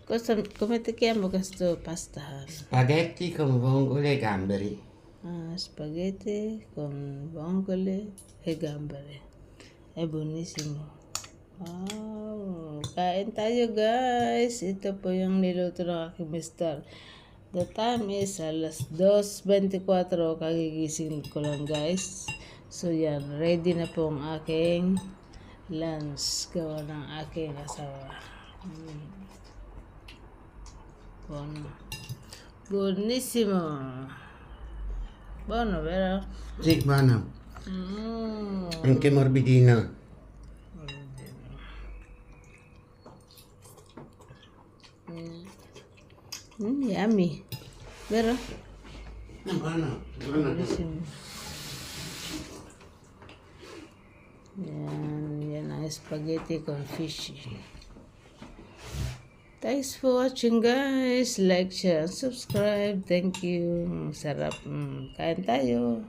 Come ti chiamo questo pasta? Spaghetti con vongole e gamberi. Spaghetti con vongole e gamberi. È buonissimo. Wow! Kain tayo guys. Ito po yung niluto ng aking mister. The time is alas 2:24. Kagigising ko lang guys. So yan, ready na po ang aking lunch. Gawa ng aking asawa. Buono. Buonissimo. Buono, vero? Sì, buono. Mm. Anche morbidino. Yummy. Vero? Buono, buono. Buonissimo. Yan ang spaghetti con fish. Thanks for watching guys. Like, share, and subscribe. Thank you. Sarap. Kain tayo.